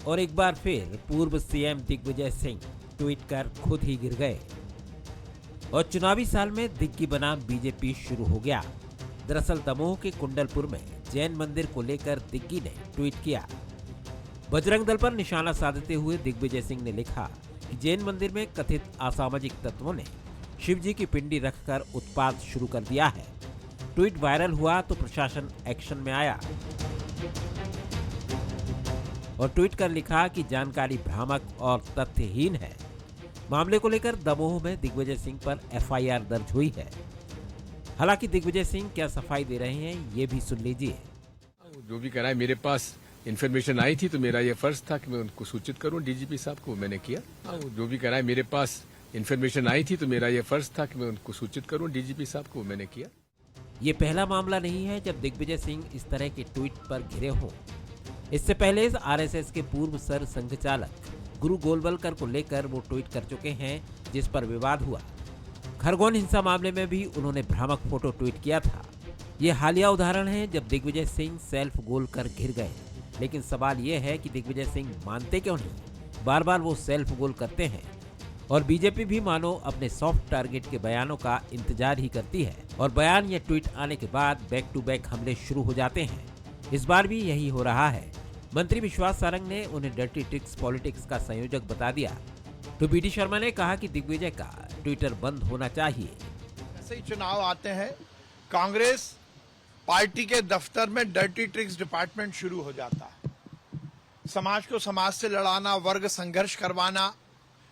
और एक बार फिर पूर्व सीएम दिग्विजय सिंह ट्वीट कर खुद ही गिर गए और चुनावी साल में दिग्गी बनाम बीजेपी शुरू हो गया। दरअसल दमोह के कुंडलपुर में जैन मंदिर को लेकर दिग्गी ने ट्वीट किया। बजरंग दल पर निशाना साधते हुए दिग्विजय सिंह ने लिखा कि जैन मंदिर में कथित असामाजिक तत्वों ने शिव जी की पिंडी रखकर उत्पात शुरू कर दिया है। ट्वीट वायरल हुआ तो प्रशासन एक्शन में आया और ट्वीट कर लिखा कि जानकारी भ्रामक और तथ्यहीन है। मामले को लेकर दमोह में दिग्विजय सिंह पर एफआईआर दर्ज हुई है। हालांकि दिग्विजय सिंह क्या सफाई दे रहे हैं, ये भी सुन लीजिए। जो भी कराए, मेरे पास इन्फॉर्मेशन आई थी तो मेरा ये फर्ज था कि मैं उनको सूचित करूं, डीजीपी साहब को, मैंने किया। जो भी कराए, मेरे पास इन्फॉर्मेशन आई थी तो मेरा ये फर्ज था कि मैं उनको सूचित करूं, डीजीपी साहब को, मैंने किया। ये पहला मामला नहीं है जब दिग्विजय सिंह इस तरह के ट्वीट पर घिरे हों। इससे पहले आरएसएस के पूर्व सर संघचालक गुरु गोलवलकर को लेकर वो ट्वीट कर चुके हैं, जिस पर विवाद हुआ। खरगोन हिंसा मामले में भी उन्होंने भ्रामक फोटो ट्वीट किया था। ये हालिया उदाहरण है जब दिग्विजय सिंह सेल्फ गोल कर घिर गए। लेकिन सवाल ये है कि दिग्विजय सिंह मानते क्यों नहीं? बार बार वो सेल्फ गोल करते हैं और बीजेपी भी मानो अपने सॉफ्ट टारगेट के बयानों का इंतजार ही करती है और बयान या ट्वीट आने के बाद बैक टू बैक हमले शुरू हो जाते हैं। इस बार भी यही हो रहा है। मंत्री विश्वास सारंग ने उन्हें डर्टी ट्रिक्स पॉलिटिक्स का संयोजक बता दिया तो बीडी शर्मा ने कहा कि दिग्विजय का ट्विटर बंद होना चाहिए। ऐसे ही चुनाव आते हैं, कांग्रेस पार्टी के दफ्तर में डर्टी ट्रिक्स डिपार्टमेंट शुरू हो जाता है। समाज को समाज से लड़ाना, वर्ग संघर्ष करवाना,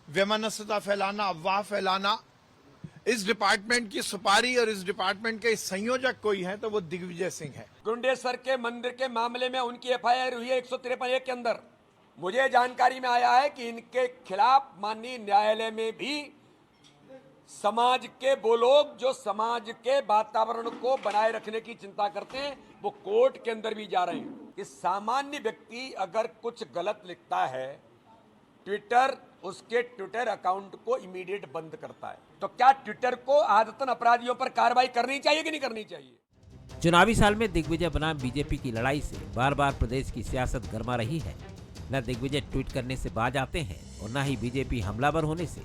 वैमनस्यता फैलाना, अफवाह फैलाना। इस डिपार्टमेंट की सुपारी और इस डिपार्टमेंट के संयोजक कोई है तो वो दिग्विजय सिंह है। गुंडेश्वर के मंदिर के मामले में उनकी एफआईआर हुई है 153 के अंदर। मुझे जानकारी में आया है कि इनके खिलाफ माननीय न्यायालय में भी समाज के वो लोग जो समाज के वातावरण को बनाए रखने की चिंता करते हैं, वो कोर्ट के अंदर भी जा रहे हैं कि सामान्य व्यक्ति अगर कुछ गलत लिखता है, ट्विटर उसके ट्विटर अकाउंट को इमीडिएट बंद करता है। तो क्या ट्विटर को आदतन अपराधियों पर कार्रवाई करनी चाहिए कि नहीं करनी चाहिए? चुनावी साल में दिग्विजय बनाम बीजेपी की लड़ाई से बार बार प्रदेश की सियासत गर्मा रही है। न दिग्विजय ट्वीट करने से बाज आते हैं और न ही बीजेपी हमलावर होने से।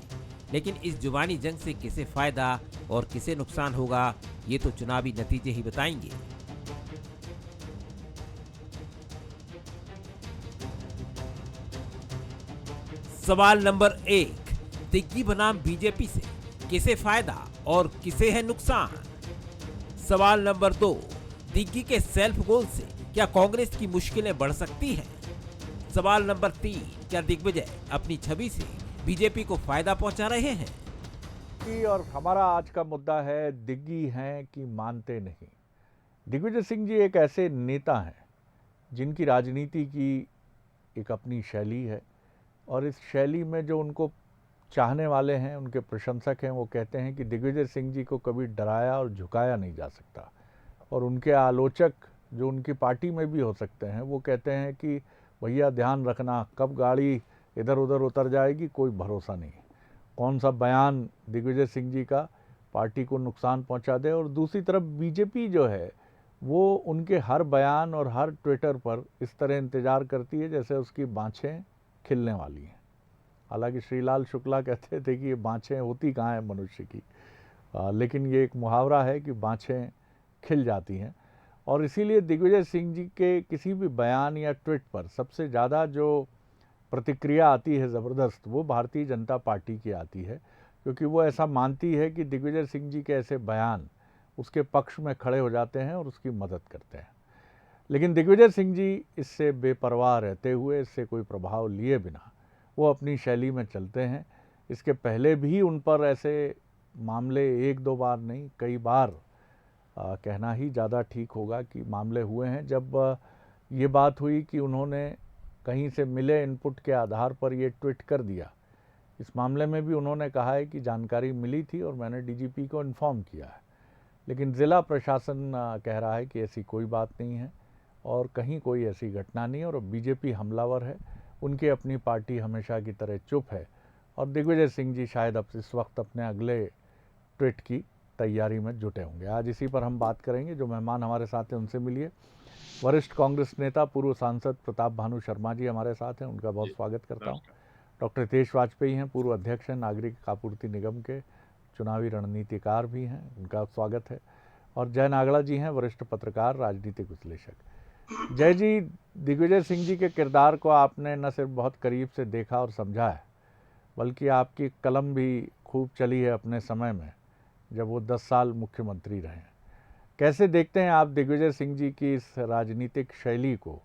लेकिन इस जुबानी जंग से किसे फायदा और किसे नुकसान होगा, ये तो चुनावी नतीजे ही बताएंगे। सवाल नंबर 1, दिग्गी बनाम बीजेपी से किसे फायदा और किसे है नुकसान? सवाल नंबर 2, दिग्गी के सेल्फ गोल से क्या कांग्रेस की मुश्किलें बढ़ सकती हैं? सवाल नंबर 3, क्या दिग्विजय अपनी छवि से बीजेपी को फायदा पहुंचा रहे हैं? और हमारा आज का मुद्दा है, दिग्गी हैं कि मानते नहीं। दिग्विजय सिंह जी एक ऐसे नेता हैं जिनकी राजनीति की एक अपनी शैली है और इस शैली में जो उनको चाहने वाले हैं, उनके प्रशंसक हैं, वो कहते हैं कि दिग्विजय सिंह जी को कभी डराया और झुकाया नहीं जा सकता। और उनके आलोचक जो उनकी पार्टी में भी हो सकते हैं, वो कहते हैं कि भैया ध्यान रखना, कब गाड़ी इधर उधर उतर जाएगी कोई भरोसा नहीं। कौन सा बयान दिग्विजय सिंह जी का पार्टी को नुकसान पहुंचा दे। और दूसरी तरफ बीजेपी जो है वो उनके हर बयान और हर ट्विटर पर इस तरह इंतज़ार करती है जैसे उसकी बाँछें खिलने वाली हैं। हालांकि श्रीलाल शुक्ला कहते थे कि ये बाँछें होती कहाँ हैं मनुष्य की, लेकिन ये एक मुहावरा है कि बाँछें खिल जाती हैं। और इसीलिए दिग्विजय सिंह जी के किसी भी बयान या ट्वीट पर सबसे ज़्यादा जो प्रतिक्रिया आती है ज़बरदस्त, वो भारतीय जनता पार्टी की आती है, क्योंकि वो ऐसा मानती है कि दिग्विजय सिंह जी के ऐसे बयान उसके पक्ष में खड़े हो जाते हैं और उसकी मदद करते हैं। लेकिन दिग्विजय सिंह जी इससे बेपरवाह रहते हुए, इससे कोई प्रभाव लिए बिना वो अपनी शैली में चलते हैं। इसके पहले भी उन पर ऐसे मामले एक दो बार नहीं, कई बार कहना ही ज़्यादा ठीक होगा कि मामले हुए हैं। जब ये बात हुई कि उन्होंने कहीं से मिले इनपुट के आधार पर ये ट्वीट कर दिया, इस मामले में भी उन्होंने कहा है कि जानकारी मिली थी और मैंने डीजीपी को इन्फॉर्म किया है। लेकिन ज़िला प्रशासन कह रहा है कि ऐसी कोई बात नहीं है और कहीं कोई ऐसी घटना नहीं है और बीजेपी हमलावर है, उनकी अपनी पार्टी हमेशा की तरह चुप है। और दिग्विजय सिंह जी शायद अब इस वक्त अपने अगले ट्वीट की तैयारी में जुटे होंगे। आज इसी पर हम बात करेंगे। जो मेहमान हमारे साथ हैं उनसे मिलिए। वरिष्ठ कांग्रेस नेता पूर्व सांसद प्रताप भानु शर्मा जी हमारे साथ हैं, उनका बहुत स्वागत करता हूं। डॉक्टर हितेश वाजपेयी हैं, पूर्व अध्यक्ष हैं नागरिक आपूर्ति निगम के, चुनावी रणनीतिकार भी हैं, उनका स्वागत है। और जय नागड़ा जी हैं, वरिष्ठ पत्रकार, राजनीतिक विश्लेषक। जय जी, दिग्विजय सिंह जी के किरदार को आपने न सिर्फ बहुत करीब से देखा और समझा है, बल्कि आपकी कलम भी खूब चली है अपने समय में, जब वो 10 साल मुख्यमंत्री रहे हैं। कैसे देखते हैं आप दिग्विजय सिंह जी की इस राजनीतिक शैली को,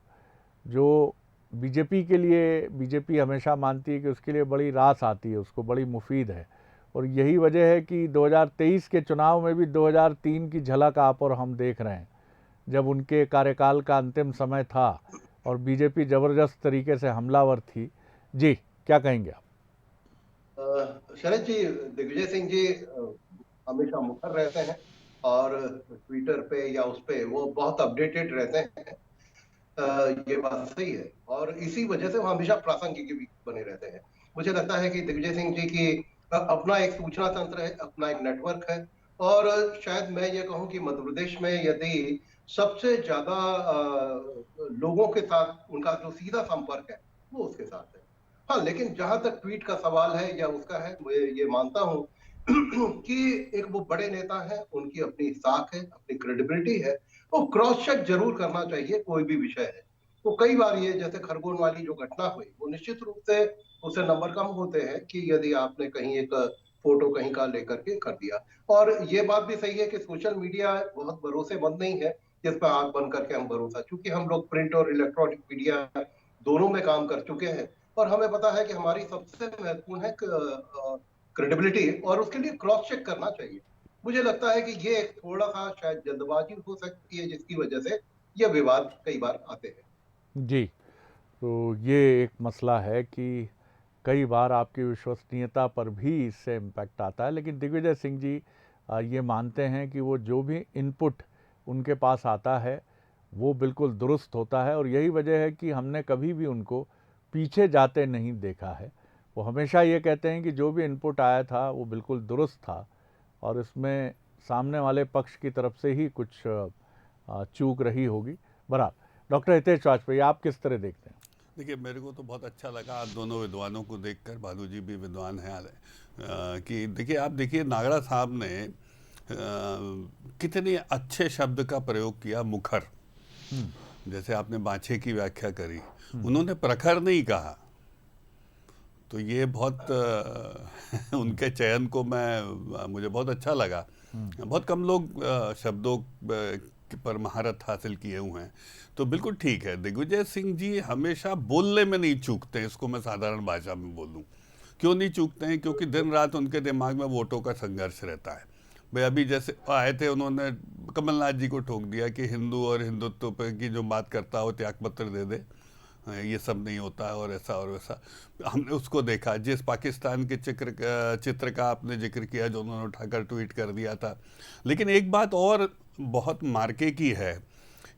जो बीजेपी के लिए, बीजेपी हमेशा मानती है कि उसके लिए बड़ी रास आती है, उसको बड़ी मुफीद है, और यही वजह है कि 2023 के चुनाव में भी 2003 की झलक आप और हम देख रहे हैं, जब उनके कार्यकाल का अंतिम समय था और बीजेपी ज़बरदस्त तरीके से हमलावर थी। जी, क्या कहेंगे आप? शरद जी, दिग्विजय सिंह जी हमेशा मुखर रहते हैं और ट्विटर पे या उस पे वो बहुत अपडेटेड रहते हैं। ये बात सही है और इसी वजह से वो हमेशा प्रासंगिक भी बने रहते हैं। मुझे लगता है कि दिग्विजय सिंह जी की अपना एक सूचना तंत्र है, अपना एक नेटवर्क है और शायद मैं ये कहूँ कि मध्य प्रदेश में यदि सबसे ज्यादा लोगों के साथ उनका जो सीधा संपर्क है वो उसके साथ है। हाँ, लेकिन जहां तक ट्वीट का सवाल है या उसका है, मैं ये मानता हूं कि एक वो बड़े नेता है, उनकी अपनी साख है, अपनी क्रेडिबिलिटी है, वो क्रॉस चेक जरूर करना चाहिए कोई भी विषय है। तो कई बार ये जैसे खरगोन वाली जो घटना हुई, वो निश्चित रूप से उससे नंबर कम होते हैं कि यदि आपने कहीं एक फोटो कहीं का लेकर के कर दिया। और ये बात भी सही है कि सोशल मीडिया बहुत भरोसेमंद नहीं है जिस पर आंख बंद करके हम भरोसा, क्योंकि हम लोग प्रिंट और इलेक्ट्रॉनिक मीडिया दोनों में काम कर चुके हैं और हमें पता है कि हमारी सबसे महत्वपूर्ण है क्रेडिबिलिटी और उसके लिए क्रॉस चेक करना चाहिए। मुझे लगता है कि ये एक थोड़ा सा शायद जल्दबाजी हो सकती है जिसकी वजह से ये विवाद कई बार आते हैं। जी, तो ये एक मसला है कि कई बार आपकी विश्वसनीयता पर भी इससे इम्पैक्ट आता है, लेकिन दिग्विजय सिंह जी ये मानते हैं कि वो जो भी इनपुट उनके पास आता है वो बिल्कुल दुरुस्त होता है, और यही वजह है कि हमने कभी भी उनको पीछे जाते नहीं देखा है। वो हमेशा ये कहते हैं कि जो भी इनपुट आया था वो बिल्कुल दुरुस्त था और इसमें सामने वाले पक्ष की तरफ से ही कुछ चूक रही होगी। बहरहाल, डॉक्टर हितेश वाजपेयी, आप किस तरह देखते हैं? देखिए, मेरे को तो बहुत अच्छा लगा आप दोनों विद्वानों को देखकर, भानु जी भी विद्वान हैं, कि देखिए, आप देखिए नागड़ा साहब ने कितने अच्छे शब्द का प्रयोग किया, मुखर। जैसे आपने बाछे की व्याख्या करी, उन्होंने प्रखर नहीं कहा, तो ये बहुत उनके चयन को मुझे बहुत अच्छा लगा। बहुत कम लोग शब्दों पर महारत हासिल किए हुए हैं, तो बिल्कुल ठीक है। दिग्विजय सिंह जी हमेशा बोलने में नहीं चूकते हैं, इसको मैं साधारण भाषा में बोलूं। क्यों नहीं चूकते हैं? क्योंकि दिन रात उनके दिमाग में वोटों का संघर्ष रहता है। भाई अभी जैसे आए थे, उन्होंने कमलनाथ जी को ठोक दिया कि हिंदू और हिंदुत्व पर की जो बात करता हो त्यागपत्र दे दे, ये सब नहीं होता है और ऐसा और वैसा। हमने उसको देखा, जिस पाकिस्तान के चित्र का आपने जिक्र किया जो उन्होंने उठाकर ट्वीट कर दिया था। लेकिन एक बात और बहुत मार्के की है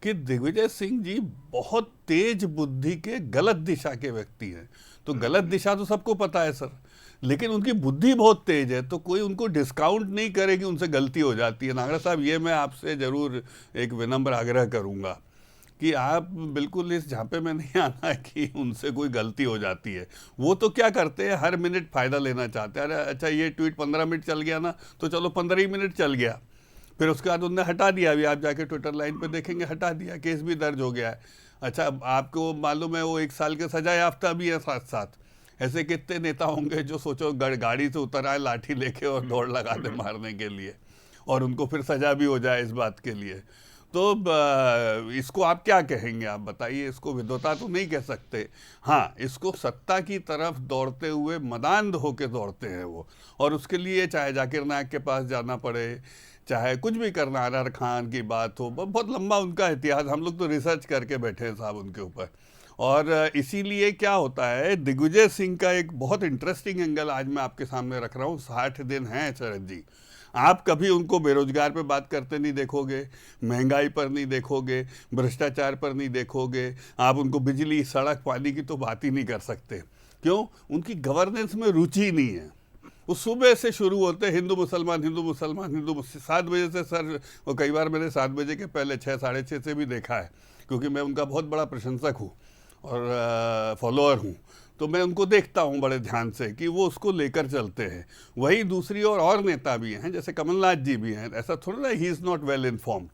कि दिग्विजय सिंह जी बहुत तेज बुद्धि के गलत दिशा के व्यक्ति हैं। तो गलत दिशा तो सबको पता है सर, लेकिन उनकी बुद्धि बहुत तेज है, तो कोई उनको डिस्काउंट नहीं करे कि उनसे गलती हो जाती है। नागड़ा साहब, ये मैं आपसे ज़रूर एक विनम्र आग्रह करूँगा कि आप बिल्कुल इस झांपे में नहीं आना है कि उनसे कोई गलती हो जाती है। वो तो क्या करते हैं, हर मिनट फ़ायदा लेना चाहते हैं। अरे अच्छा, ये ट्वीट 15 मिनट चल गया ना, तो चलो 15 ही मिनट चल गया, फिर उसके बाद उन्होंने हटा दिया। अभी आप जाके ट्विटर लाइन पे देखेंगे, हटा दिया, केस भी दर्ज हो गया है। अच्छा, आपको मालूम है वो 1 साल के सजा याफ्ता भी है साथ साथ। ऐसे कितने नेता होंगे जो सोचो गाड़ी से उतर आए लाठी लेके और दौड़ लगा दे मारने के लिए, और उनको फिर सजा भी हो जाए इस बात के लिए। तो इसको आप क्या कहेंगे? आप बताइए। इसको विद्वता तो नहीं कह सकते, हाँ इसको सत्ता की तरफ दौड़ते हुए मदान्ध होके दौड़ते हैं वो, और उसके लिए चाहे जाकिर नायक के पास जाना पड़े, चाहे कुछ भी करना, आर खान की बात हो, बहुत लंबा उनका इतिहास, हम लोग तो रिसर्च करके बैठे हैं साहब उनके ऊपर। और इसीलिए क्या होता है, दिग्विजय सिंह का एक बहुत इंटरेस्टिंग एंगल आज मैं आपके सामने रख रहा हूँ। 60 दिन हैं शरद जी, आप कभी उनको बेरोजगार पे बात करते नहीं देखोगे, महंगाई पर नहीं देखोगे, भ्रष्टाचार पर नहीं देखोगे, आप उनको बिजली सड़क पानी की तो बात ही नहीं कर सकते। क्यों? उनकी गवर्नेंस में रुचि नहीं है। वो सुबह से शुरू होते हैं हिंदू मुसलमान हिंदू मुसलमान हिंदू 7 बजे से सर, और कई बार मैंने 7 बजे के पहले 6 साढ़े 6 से भी देखा है क्योंकि मैं उनका बहुत बड़ा प्रशंसक हूँ और फॉलोअर हूँ, तो मैं उनको देखता हूँ बड़े ध्यान से कि वो उसको लेकर चलते हैं। वहीं दूसरी ओर और नेता भी हैं, जैसे कमलनाथ जी भी हैं। ऐसा थोड़ा ना he is not well informed,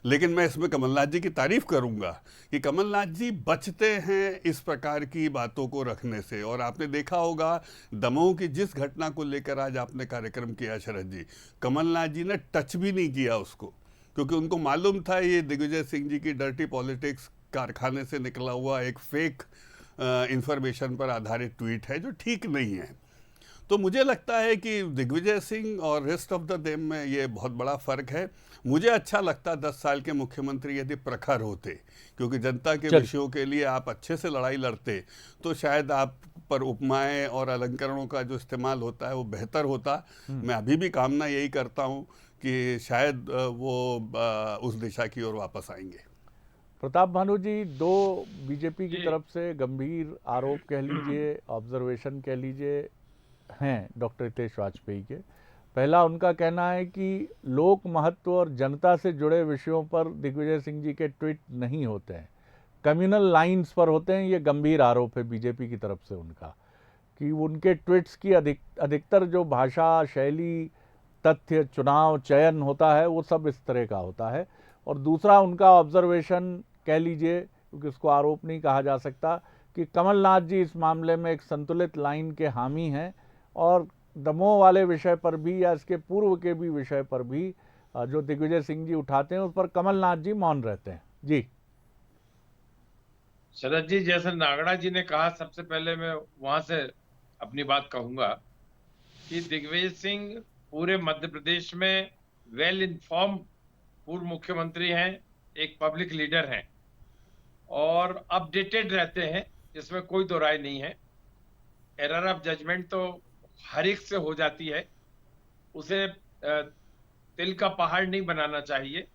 लेकिन मैं इसमें कमलनाथ जी की तारीफ करूंगा कि कमलनाथ जी बचते हैं इस प्रकार की बातों को रखने से। और आपने देखा होगा दमोह की जिस घटना को लेकर आज आपने कार्यक्रम किया शरद जी, कमलनाथ जी ने टच भी नहीं किया उसको, क्योंकि उनको मालूम था ये दिग्विजय सिंह जी की डर्टी पॉलिटिक्स कारखाने से निकला हुआ एक फेक इंफॉर्मेशन पर आधारित ट्वीट है जो ठीक नहीं है। तो मुझे लगता है कि दिग्विजय सिंह और रेस्ट ऑफ द देम में ये बहुत बड़ा फ़र्क है। मुझे अच्छा लगता 10 साल के मुख्यमंत्री यदि प्रखर होते, क्योंकि जनता के विषयों के लिए आप अच्छे से लड़ाई लड़ते तो शायद आप पर उपमाएं और अलंकरणों का जो इस्तेमाल होता है वो बेहतर होता। मैं अभी भी कामना यही करता हूँ कि शायद वो उस दिशा की ओर वापस आएंगे। प्रताप भानु जी, दो बीजेपी की तरफ से गंभीर आरोप कह लीजिए, ऑब्जर्वेशन कह लीजिए, हैं डॉक्टर हितेश वाजपेयी के। पहला, उनका कहना है कि लोक महत्व और जनता से जुड़े विषयों पर दिग्विजय सिंह जी के ट्वीट नहीं होते हैं, कम्युनल लाइंस पर होते हैं। ये गंभीर आरोप है बीजेपी की तरफ से उनका, कि उनके ट्वीट्स की अधिकतर जो भाषा शैली, तथ्य, चुनाव चयन होता है वो सब इस तरह का होता है। और दूसरा उनका ऑब्जर्वेशन कह लीजिए, क्योंकि उसको आरोप नहीं कहा जा सकता, कि कमलनाथ जी इस मामले में एक संतुलित लाइन के हामी हैं और दमोह वाले विषय पर भी या इसके पूर्व के भी विषय पर भी जो दिग्विजय सिंह जी उठाते हैं उस पर कमलनाथ जी मौन रहते हैं। जी शरद जी, जैसे नागड़ा जी ने कहा, सबसे पहले मैं वहां से अपनी बात कहूंगा कि दिग्विजय सिंह पूरे मध्य प्रदेश में वेल इन्फॉर्म्ड पूर्व मुख्यमंत्री हैं, एक पब्लिक लीडर हैं और अपडेटेड रहते हैं, इसमें कोई दो राय नहीं है। एरर ऑफ जजमेंट तो हर एक से हो जाती है, उसे तिल का पहाड़ नहीं बनाना चाहिए।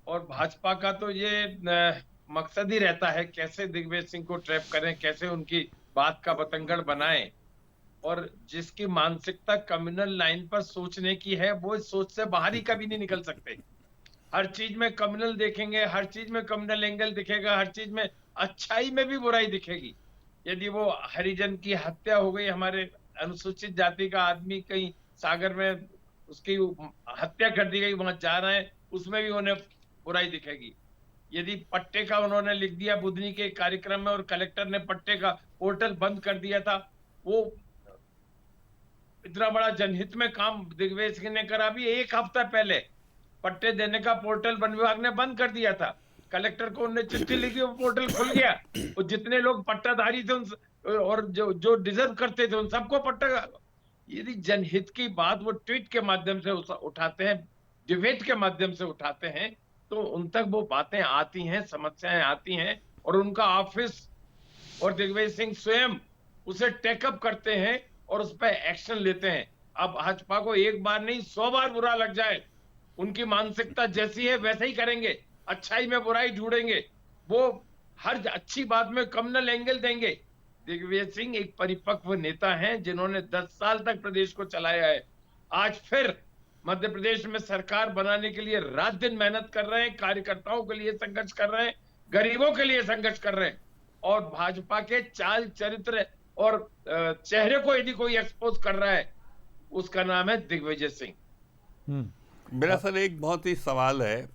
और भाजपा का तो ये मकसद ही रहता है कैसे दिग्विजय सिंह को ट्रैप करें, कैसे उनकी बात का बतंगड़ बनाएं। और जिसकी मानसिकता कम्युनल लाइन पर सोचने की है वो इस सोच से बाहर ही कभी नहीं निकल सकते। हर चीज में कम्युनल देखेंगे, हर चीज में कम्युनल एंगल दिखेगा, हर चीज में अच्छाई में भी बुराई दिखेगी। यदि वो हरिजन की हत्या हो गई, हमारे अनुसूचित जाति का आदमी कहीं सागर में उसकी हत्या कर दी गई, वहां जा रहे हैं, उसमें भी उन्हें बुराई दिखेगी। यदि पट्टे का उन्होंने लिख दिया बुधनी के कार्यक्रम में और कलेक्टर ने पट्टे का पोर्टल बंद कर दिया था, वो इतना बड़ा जनहित में काम दिग्विजय सिंह ने करा। भी एक हफ्ता पहले पट्टे देने का पोर्टल वन विभाग ने बंद कर दिया था, कलेक्टर को उन्होंने चिट्ठी लिखी, वो पोर्टल खुल गया। और जितने लोग पट्टाधारी थे और जो डिजर्व करते थे उन सबको पट्टा। यदि जनहित की बात वो ट्वीट के माध्यम से उठाते हैं, डिबेट के माध्यम से उठाते हैं, तो उन तक वो बातें आती हैं, समस्याएं आती हैं और उनका ऑफिस और दिग्विजय सिंह स्वयं उसे टेकअप करते हैं और उस पर एक्शन लेते हैं। अब भाजपा को एक बार नहीं 100 बार बुरा लग जाए, उनकी मानसिकता जैसी है वैसे ही करेंगे, अच्छाई में बुराई ढूंढेंगे, वो हर अच्छी बात में कम्युनल एंगल देंगे। दिग्विजय सिंह एक परिपक्व नेता हैं जिन्होंने 10 साल तक प्रदेश को चलाया है। आज फिर मध्य प्रदेश में सरकार बनाने के लिए रात दिन मेहनत कर रहे हैं, कार्यकर्ताओं के लिए संघर्ष कर रहे हैं, गरीबों के लिए संघर्ष कर रहे हैं। और भाजपा के चाल चरित्र और चेहरे को यदि कोई एक्सपोज कर रहा है, उसका नाम है दिग्विजय सिंह। मेरा सर एक बहुत ही सवाल है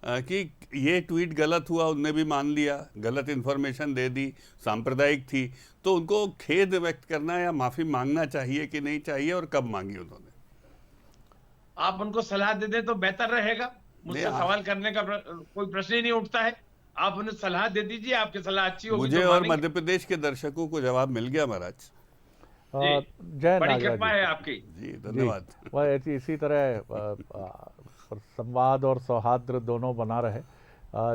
कि ये ट्वीट गलत हुआ, उनने भी मान लिया, गलत इन्फॉर्मेशन दे दी, सांप्रदायिक थी, तो उनको खेद व्यक्त करना या माफी मांगना चाहिए कि नहीं चाहिए, और कब मांगी उन्होंने? आप उनको सलाह दे दें तो बेहतर रहेगा। मुझसे सवाल करने का कोई प्रश्न ही नहीं उठता है। आप उन्हें सलाह दे दीजिए, आपकी सलाह अच्छी होगी। मुझे और मध्य प्रदेश के दर्शकों को जवाब मिल गया महाराज। जय बड़ी नागरा कृपा जी, है आपकी। जी धन्यवाद। वह इसी तरह संवाद और सौहार्द दोनों बना रहे।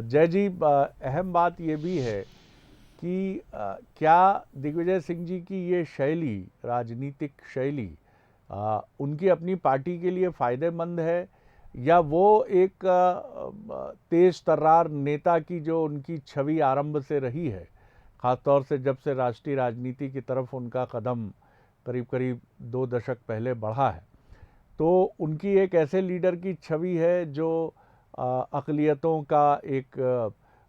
जय जी, अहम बात ये भी है कि क्या दिग्विजय सिंह जी की ये शैली, राजनीतिक शैली, उनकी अपनी पार्टी के लिए फ़ायदेमंद है, या वो एक तेज तर्रार नेता की जो उनकी छवि आरंभ से रही है, ख़ासतौर से जब से राष्ट्रीय राजनीति की तरफ उनका कदम करीब करीब 2 दशक पहले बढ़ा है, तो उनकी एक ऐसे लीडर की छवि है जो अक़लियतों का एक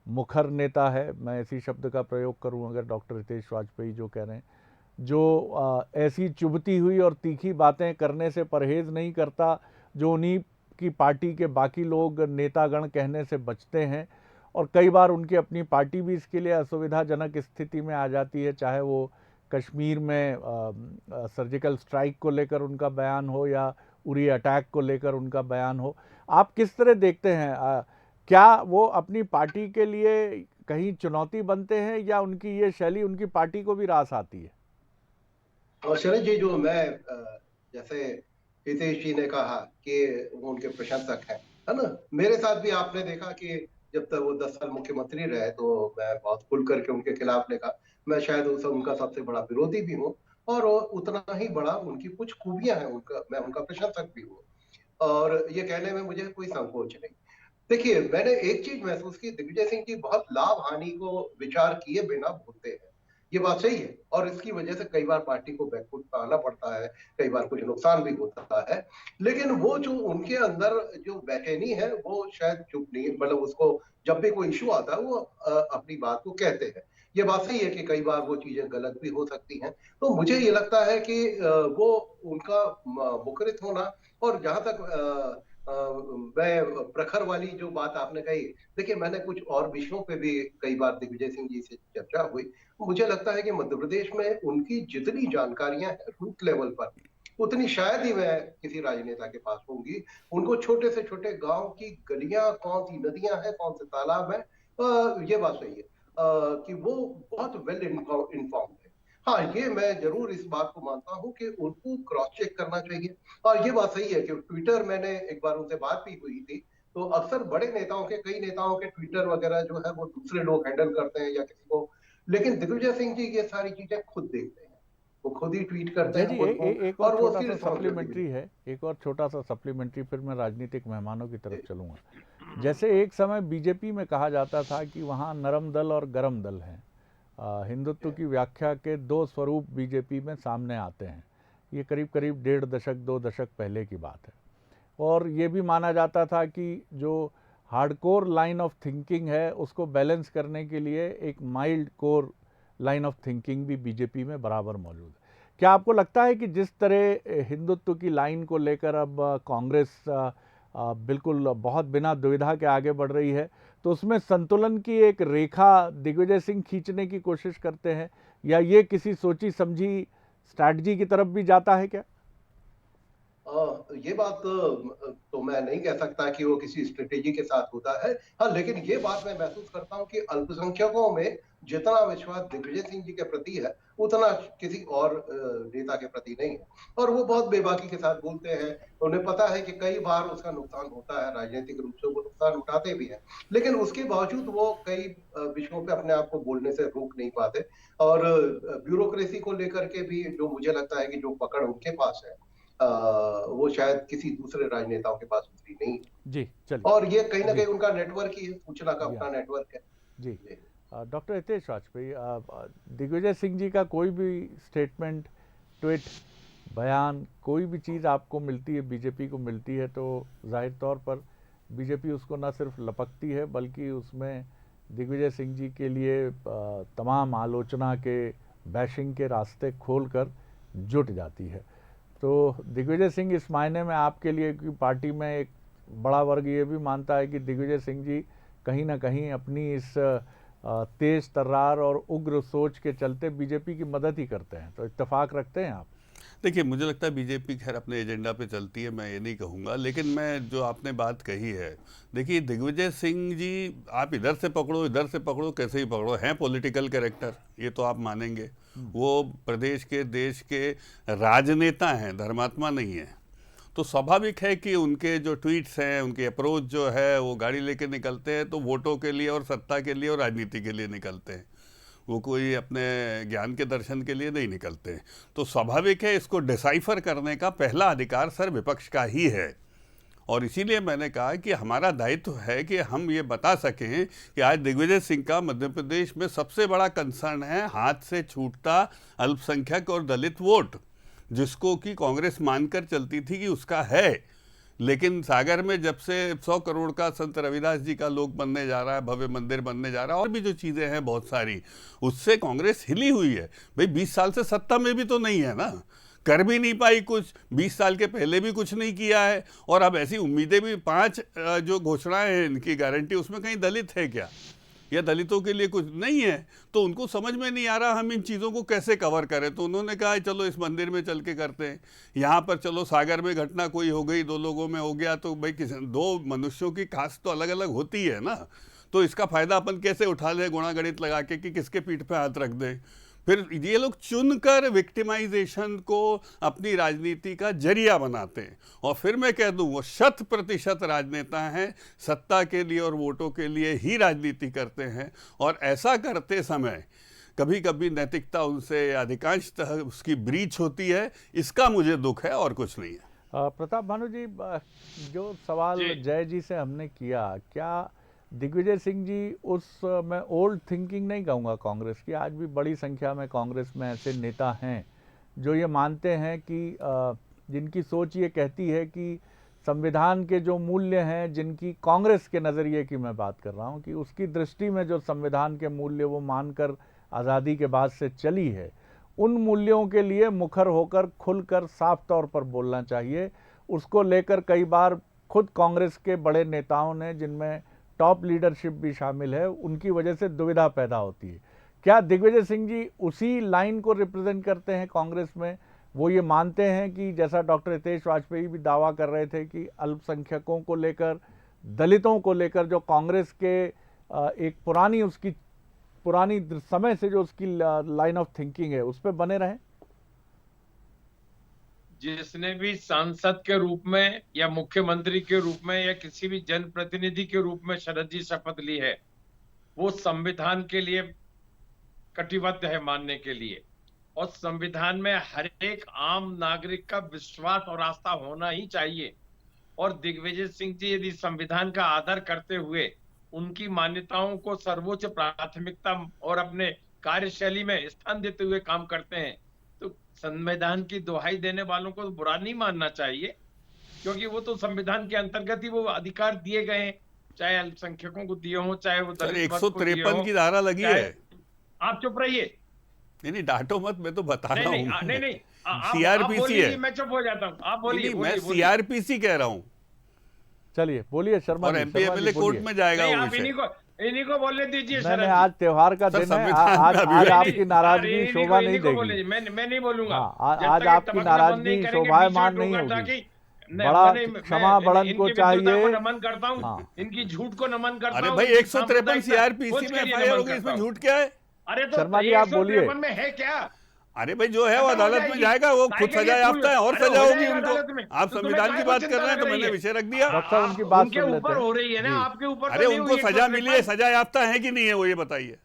मुखर नेता है, मैं इसी शब्द का प्रयोग करूं अगर डॉक्टर हितेश वाजपेयी जो कह रहे हैं, जो ऐसी चुभती हुई और तीखी बातें करने से परहेज़ नहीं करता जो उन्हीं की पार्टी के बाकी लोग नेतागण कहने से बचते हैं, और कई बार उनकी अपनी पार्टी भी इसके लिए असुविधाजनक स्थिति में आ जाती है, चाहे वो कश्मीर में सर्जिकल स्ट्राइक को लेकर उनका बयान हो या उरी अटैक को लेकर उनका बयान हो। आप किस तरह देखते हैं, क्या वो अपनी पार्टी के लिए कहीं चुनौती बनते हैं या उनकी ये शैली उनकी पार्टी को भी रास आती है? और शरद जी, जो मैं जैसे हितेश जी ने कहा कि वो उनके प्रशंसक हैं, है ना, मेरे साथ भी आपने देखा कि जब तक वो 10 साल मुख्यमंत्री रहे तो मैं बहुत खुल करके उनके खिलाफ लिखा। मैं शायद उनका सबसे बड़ा विरोधी भी हूँ और उतना ही बड़ा उनकी कुछ खूबियां हैं, मैं उनका प्रशंसक भी हूँ और ये कहने में मुझे कोई संकोच नहीं। देखिए, मैंने एक चीज महसूस की, दिग्विजय सिंह जी बहुत लाभ हानि को विचार किए बिना बोलते हैं, ये बात सही है, और इसकी वजह से कई बार पार्टी को बैकफुट पे आना पड़ता है, कई बार कुछ नुकसान भी होता है। लेकिन वो जो उनके अंदर जो बेचैनी है वो शायद चुप नहीं, मतलब उसको जब भी कोई इशू आता है वो अपनी बात को कहते हैं। ये बात सही है कि कई बार वो चीजें गलत भी हो सकती हैं। तो मुझे ये लगता है कि वो उनका मुखरित होना, और जहां तक मैं प्रखर वाली जो बात आपने कही, देखिए मैंने कुछ और विषयों पे भी कई बार दिग्विजय सिंह जी से चर्चा हुई। मुझे लगता है कि मध्य प्रदेश में उनकी जितनी जानकारियां हैं रूट लेवल पर, उतनी शायद ही वह किसी राजनेता के पास होंगी। उनको छोटे से छोटे गांव की गलियां, कौन सी नदियां हैं, कौन से तालाब हैं, ये बात सही है कि वो बहुत वेल इन्फॉर्म्ड है। हाँ, ये मैं जरूर इस बात को मानता हूं कि उनको क्रॉस चेक करना चाहिए। और ये बात सही है कि ट्विटर, मैंने एक बार उनसे बात भी हुई थी, तो अक्सर बड़े नेताओं के, कई नेताओं के ट्विटर वगैरह जो है वो दूसरे लोग हैंडल करते हैं या किसी को, लेकिन दिग्विजय सिंह जी ये सारी चीजें खुद देखते हैं, वो खुद ही ट्वीट करते हैं खुद को, एक और छोटा सा सप्लीमेंट्री है, एक और छोटा सा सप्लीमेंट्री, फिर मैं राजनीतिक मेहमानों की तरफ चलूंगा। जैसे एक समय बीजेपी में कहा जाता था कि वहाँ नरम दल और गरम दल हैं, हिंदुत्व की व्याख्या के दो स्वरूप बीजेपी में सामने आते हैं। ये करीब करीब 1.5 दशक 2 दशक पहले की बात है, और ये भी माना जाता था कि जो हार्डकोर लाइन ऑफ थिंकिंग है उसको बैलेंस करने के लिए एक mild core line of thinking भी बीजेपी में बराबर मौजूद है। क्या आपको लगता है कि जिस तरह हिंदुत्व की लाइन को लेकर अब कांग्रेस बिल्कुल बहुत बिना दुविधा के आगे बढ़ रही है, तो उसमें संतुलन की एक रेखा दिग्विजय सिंह खींचने की कोशिश करते हैं, या ये किसी सोची समझी स्ट्रैटेजी की तरफ भी जाता है क्या? ये बात तो मैं नहीं कह सकता कि वो किसी स्ट्रेटेजी के साथ होता है। हाँ, लेकिन ये बात मैं महसूस करता हूँ कि अल्पसंख्यकों में जितना विश्वास दिग्विजय सिंह जी के प्रति है उतना किसी और नेता के प्रति नहीं है, और वो बहुत बेबाकी के साथ बोलते हैं। उन्हें पता है कि कई बार उसका नुकसान होता है, राजनीतिक रूप से वो नुकसान उठाते भी हैं, लेकिन उसके बावजूद वो कई विषयों पे अपने आप को बोलने से रोक नहीं पाते। और ब्यूरोक्रेसी को लेकर के भी जो मुझे लगता है कि जो पकड़ उनके पास है, वो शायद किसी दूसरे राजनेताओं के पास उतरी नहीं जी, चलिए। और ये कहीं ना कहीं उनका नेटवर्क ही है, सूचना का अपना नेटवर्क है। जी, डॉक्टर हितेश वाजपेयी, दिग्विजय सिंह जी का कोई भी स्टेटमेंट, ट्वीट, बयान, कोई भी चीज़ आपको मिलती है, बीजेपी को मिलती है, तो जाहिर तौर पर बीजेपी उसको न सिर्फ लपकती है बल्कि उसमें दिग्विजय सिंह जी के लिए तमाम आलोचना के, बैशिंग के रास्ते खोलकर जुट जाती है। तो दिग्विजय सिंह इस मायने में आपके लिए, कि पार्टी में एक बड़ा वर्ग ये भी मानता है कि दिग्विजय सिंह जी कहीं ना कहीं अपनी इस तेज तर्रार और उग्र सोच के चलते बीजेपी की मदद ही करते हैं, तो इत्तेफाक रखते हैं आप? देखिए, मुझे लगता है बीजेपी खैर अपने एजेंडा पे चलती है, मैं ये नहीं कहूँगा, लेकिन मैं जो आपने बात कही है, देखिए दिग्विजय सिंह जी आप इधर से पकड़ो इधर से पकड़ो, कैसे ही पकड़ो, हैं पॉलिटिकल कैरेक्टर, ये तो आप मानेंगे। वो प्रदेश के, देश के राजनेता हैं, धर्मात्मा नहीं है। तो स्वाभाविक है कि उनके जो ट्वीट्स हैं, उनकी अप्रोच जो है, वो गाड़ी लेके निकलते हैं तो वोटों के लिए और सत्ता के लिए और राजनीति के लिए निकलते हैं, वो कोई अपने ज्ञान के दर्शन के लिए नहीं निकलते। तो स्वाभाविक है इसको डिसाइफर करने का पहला अधिकार सर विपक्ष का ही है, और इसीलिए मैंने कहा कि हमारा दायित्व है कि हम ये बता सकें कि आज दिग्विजय सिंह का मध्य प्रदेश में सबसे बड़ा कंसर्न है हाथ से छूटता अल्पसंख्यक और दलित वोट, जिसको कि कांग्रेस मानकर चलती थी कि उसका है, लेकिन सागर में जब से 100 करोड़ का संत रविदास जी का लोक बनने जा रहा है, भव्य मंदिर बनने जा रहा है, और भी जो चीजें हैं बहुत सारी, उससे कांग्रेस हिली हुई है। भाई 20 साल से सत्ता में भी तो नहीं है ना, कर भी नहीं पाई कुछ, 20 साल के पहले भी कुछ नहीं किया है, और अब ऐसी उम्मीदें भी 5 जो घोषणाएं हैं इनकी गारंटी, उसमें कहीं दलित है क्या, या दलितों के लिए कुछ नहीं है? तो उनको समझ में नहीं आ रहा हम इन चीज़ों को कैसे कवर करें। तो उन्होंने कहा चलो इस मंदिर में चल के करते हैं, यहाँ पर चलो सागर में घटना कोई हो गई, 2 लोगों में हो गया, तो भाई 2 मनुष्यों की खास तो अलग अलग होती है ना, तो इसका फायदा अपन कैसे उठा लें गुणा गणित लगा के कि किसके पीठ पे हाथ रख दें। फिर ये लोग चुनकर विक्टिमाइजेशन को अपनी राजनीति का जरिया बनाते हैं, और फिर मैं कह दूं वो 100% राजनेता हैं, सत्ता के लिए और वोटों के लिए ही राजनीति करते हैं, और ऐसा करते समय कभी कभी नैतिकता उनसे अधिकांशतः उसकी ब्रीच होती है। इसका मुझे दुख है और कुछ नहीं है। प्रताप भानु जी, जो सवाल जय जी से हमने किया, क्या दिग्विजय सिंह जी मैं ओल्ड थिंकिंग नहीं कहूँगा कांग्रेस की, आज भी बड़ी संख्या में कांग्रेस में ऐसे नेता हैं जो ये मानते हैं कि जिनकी सोच ये कहती है कि संविधान के जो मूल्य हैं, जिनकी कांग्रेस के नज़रिए की मैं बात कर रहा हूँ, कि उसकी दृष्टि में जो संविधान के मूल्य वो मानकर आज़ादी के बाद से चली है, उन मूल्यों के लिए मुखर होकर खुलकर साफ तौर पर बोलना चाहिए। उसको लेकर कई बार खुद कांग्रेस के बड़े नेताओं ने, जिनमें टॉप लीडरशिप भी शामिल है, उनकी वजह से दुविधा पैदा होती है। क्या दिग्विजय सिंह जी उसी लाइन को रिप्रेजेंट करते हैं कांग्रेस में? वो ये मानते हैं कि जैसा डॉक्टर हितेश वाजपेयी भी दावा कर रहे थे कि अल्पसंख्यकों को लेकर, दलितों को लेकर जो कांग्रेस के एक पुरानी समय से जो उसकी लाइन ऑफ थिंकिंग है, उस पर बने रहें? जिसने भी सांसद के रूप में या मुख्यमंत्री के रूप में या किसी भी जनप्रतिनिधि के रूप में शरद जी शपथ ली है, वो संविधान के लिए कटिबद्ध है मानने के लिए, और संविधान में हर एक आम नागरिक का विश्वास और आस्था होना ही चाहिए। और दिग्विजय सिंह जी यदि संविधान का आदर करते हुए उनकी मान्यताओं को सर्वोच्च प्राथमिकता और अपने कार्यशैली में स्थान देते हुए काम करते हैं, तो संविधान की दुहाई देने वालों को बुरा नहीं मानना चाहिए, क्योंकि वो तो संविधान के अंतर्गत ही वो अधिकार दिए गए हैं, चाहे अल्पसंख्यकों को दिए हो, चाहे वो दलित 153 की धारा लगी है। आप चुप रहिए। नहीं डांटो मत, मैं तो बता रहा हूँ। नहीं सीआरपीसी है। मैं चुप हो जाता हूँ, आप बोलिए। मैं सीआरपीसी कह रहा हूँ। चलिए बोलिए शर्मा जी। और एमपी एमएलए कोर्ट में जाएगा वो विषय। इन्हीं को बोलने दीजिए। नहीं, आज त्योहार का दिन है, आज आपकी नाराजगी शोभा नहीं देगी। मैं नहीं बोलूंगा। आज आपकी नाराजगी शोभायमान नहीं होगी। बड़ा क्षमा बड़न को चाहिए। नमन करता हूँ, इनकी झूठ को नमन करता हूँ। अरे भाई 153 सीआरपीसी में एफआईआर होगी, इसमें झूठ क्या है? अरे तो शर्मा जी आप बोलिए। में है क्या? अरे भाई जो है वो अदालत में जाएगा, वो खुद सजा याफ्ता है और सजा होगी उनको। आप संविधान की बात कर रहे हैं तो मैंने विषय रख दिया। डॉक्टर उनकी बात सुन लेते हैं। हो रही है ना आपके ऊपर। अरे उनको सजा मिली है, सजा याफ्ता है कि नहीं है वो ये बताइए।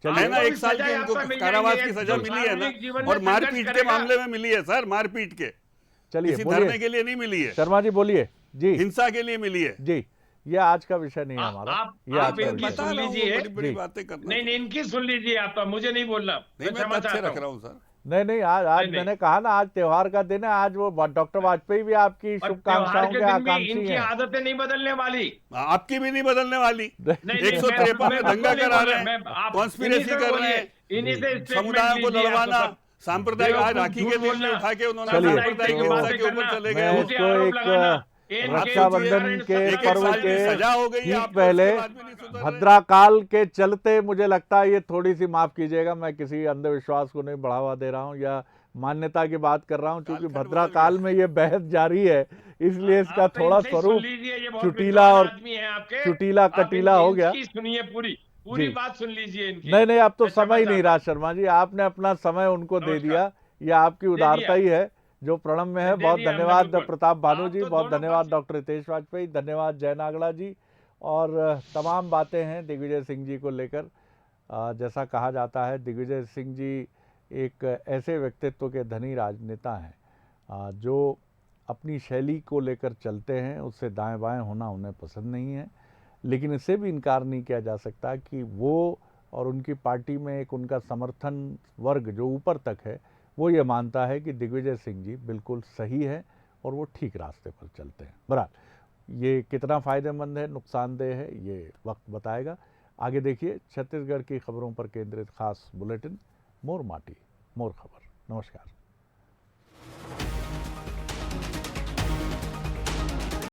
है ना, 1 साल की उनको कारावास की सजा मिली है ना, और मारपीट के मामले में मिली है सर, मारपीट के। चलिए किसी धरने के लिए नहीं मिली है। शर्मा जी बोलिए जी। हिंसा के लिए मिली है जी। ये आज का विषय नहीं है हमारा। आप इनकी सुन लीजिए। बड़ी बातें करना। नहीं इनकी सुन लीजिए आप, तो मुझे नहीं बोलना। मैं तथ्य रख रहा हूँ सर। नहीं आज मैंने कहा ना, आज त्योहार का दिन है, आज वो डॉक्टर वाजपेयी भी आपकी शुभकामनाओं के आकांक्षी हैं। इनकी आदतें नहीं बदलने वाली, आपकी भी नहीं बदलने वाली। 153 में दंगा करा रहे हैं, कॉन्स्पिरेसी कर रहे हैं, समुदायों को लड़वाना, सांप्रदायिक आज राखी के दिन में उठा के उन्होंने सांप्रदायिक हिंसा के ऊपर चले गए। उसको एक रक्षाबंधन के पर्व के ठीक पहले भद्राकाल के चलते मुझे लगता है ये थोड़ी सी माफ कीजिएगा, मैं किसी अंधविश्वास को नहीं बढ़ावा दे रहा हूँ या मान्यता की बात कर रहा हूँ, क्योंकि भद्राकाल में ये बहस जारी है, इसलिए इसका थोड़ा स्वरूप चुटीला कटीला हो गया। सुनिए पूरी बात सुन लीजिए इनकी। नहीं अब तो समय ही नहीं रहा शर्मा जी, आपने अपना समय उनको दे दिया, ये आपकी उदारता ही है जो प्रणम में है। बहुत धन्यवाद प्रताप भानु जी, बहुत धन्यवाद डॉक्टर हितेश वाजपेयी, धन्यवाद जय नागड़ा जी। और तमाम बातें हैं दिग्विजय सिंह जी को लेकर। जैसा कहा जाता है, दिग्विजय सिंह जी एक ऐसे व्यक्तित्व के धनी राजनेता हैं जो अपनी शैली को लेकर चलते हैं, उससे दाएं बाएं होना उन्हें पसंद नहीं है, लेकिन इससे भी इनकार नहीं किया जा सकता कि वो और उनकी पार्टी में एक उनका समर्थन वर्ग जो ऊपर तक है, वो ये मानता है कि दिग्विजय सिंह जी बिल्कुल सही है, और वो ठीक रास्ते पर चलते हैं। बहरहाल ये कितना फ़ायदेमंद है, नुकसानदेह है, ये वक्त बताएगा। आगे देखिए छत्तीसगढ़ की खबरों पर केंद्रित खास बुलेटिन मोर माटी मोर खबर। नमस्कार।